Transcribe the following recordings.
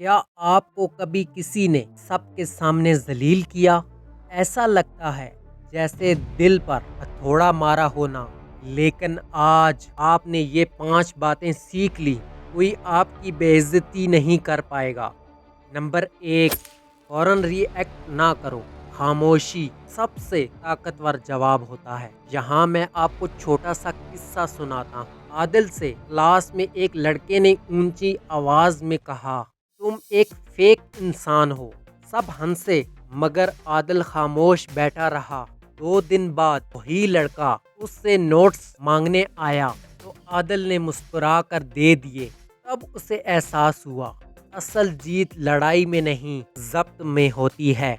کیا آپ کو کبھی کسی نے سب کے سامنے ذلیل کیا؟ ایسا لگتا ہے جیسے دل پر ہتھوڑا مارا ہونا، لیکن آج آپ نے یہ 5 باتیں سیکھ لی، کوئی آپ کی بے عزتی نہیں کر پائے گا۔ نمبر 1، فوراً ری ایکٹ نہ کرو۔ خاموشی سب سے طاقتور جواب ہوتا ہے۔ یہاں میں آپ کو چھوٹا سا قصہ سناتا ہوں۔ عادل سے کلاس میں ایک لڑکے نے اونچی آواز میں کہا، تم ایک فیک انسان ہو۔ سب ہنسے مگر عادل خاموش بیٹھا رہا۔ 2 دن بعد وہی لڑکا اس سے نوٹس مانگنے آیا تو عادل نے مسکرا کر دے دیے۔ تب اسے احساس ہوا اصل جیت لڑائی میں نہیں ضبط میں ہوتی ہے۔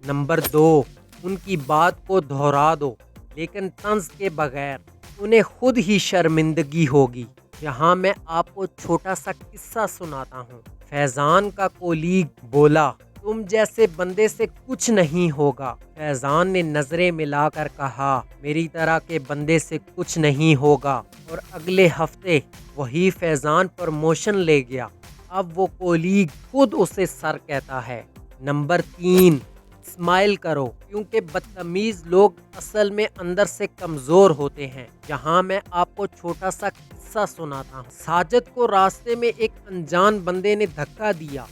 نمبر 2، ان کی بات کو دہرا دو لیکن طنز کے بغیر، انہیں خود ہی شرمندگی ہوگی۔ یہاں میں آپ کو چھوٹا سا قصہ سناتا ہوں۔ فیضان کا کولیگ بولا، تم جیسے بندے سے کچھ نہیں ہوگا۔ فیضان نے نظریں ملا کر کہا، میری طرح کے بندے سے کچھ نہیں ہوگا، اور اگلے ہفتے وہی فیضان پروموشن لے گیا۔ اب وہ کولیگ خود اسے سر کہتا ہے۔ نمبر 3، اسمائل کرو کیونکہ بدتمیز لوگ اصل میں اندر سے کمزور ہوتے ہیں۔ یہاں میں آپ کو چھوٹا سا قصہ سناتا ہوں۔ ساجد کو راستے میں ایک انجان بندے نے دھکا دیا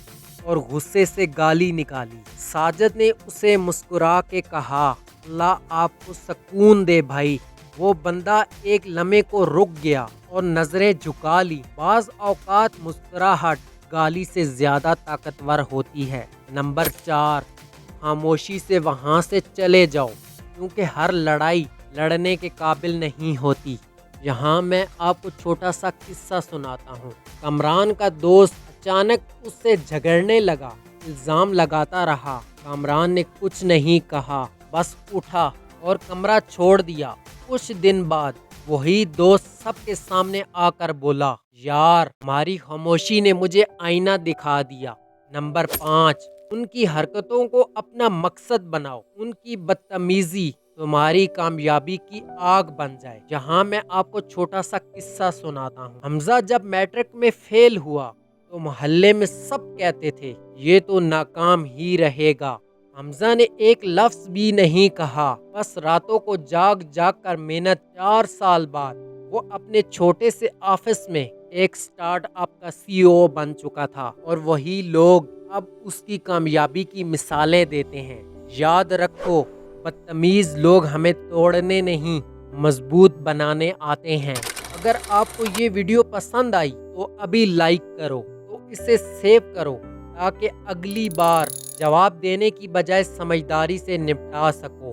اور غصے سے گالی نکالی۔ ساجد نے اسے مسکرا کے کہا، اللہ آپ کو سکون دے بھائی۔ وہ بندہ ایک لمحے کو رک گیا اور نظریں جھکا لی۔ بعض اوقات مسکراہٹ گالی سے زیادہ طاقتور ہوتی ہے۔ نمبر 4، خاموشی سے وہاں سے چلے جاؤ کیونکہ ہر لڑائی لڑنے کے قابل نہیں ہوتی۔ یہاں میں آپ کو چھوٹا سا قصہ سناتا ہوں۔ کامران کا دوست اچانک اس سے جھگڑنے لگا، الزام لگاتا رہا۔ کامران نے کچھ نہیں کہا، بس اٹھا اور کمرہ چھوڑ دیا۔ کچھ دن بعد وہی دوست سب کے سامنے آ کر بولا، یار ہماری خاموشی نے مجھے آئینہ دکھا دیا۔ نمبر 5، ان کی حرکتوں کو اپنا مقصد بناؤ، ان کی بدتمیزی تمہاری کامیابی کی آگ بن جائے۔ یہاں میں آپ کو چھوٹا سا قصہ سناتا ہوں۔ حمزہ جب میٹرک میں فیل ہوا تو محلے میں سب کہتے تھے یہ تو ناکام ہی رہے گا۔ حمزہ نے ایک لفظ بھی نہیں کہا، بس راتوں کو جاگ جاگ کر محنت۔ 4 سال بعد وہ اپنے چھوٹے سے آفس میں ایک سٹارٹ اپ کا CEO بن چکا تھا، اور وہی لوگ اب اس کی کامیابی کی مثالیں دیتے ہیں۔ یاد رکھو، بدتمیز لوگ ہمیں توڑنے نہیں مضبوط بنانے آتے ہیں۔ اگر آپ کو یہ ویڈیو پسند آئی تو ابھی لائک کرو، تو اسے سیو کرو تاکہ اگلی بار جواب دینے کی بجائے سمجھداری سے نپٹا سکو۔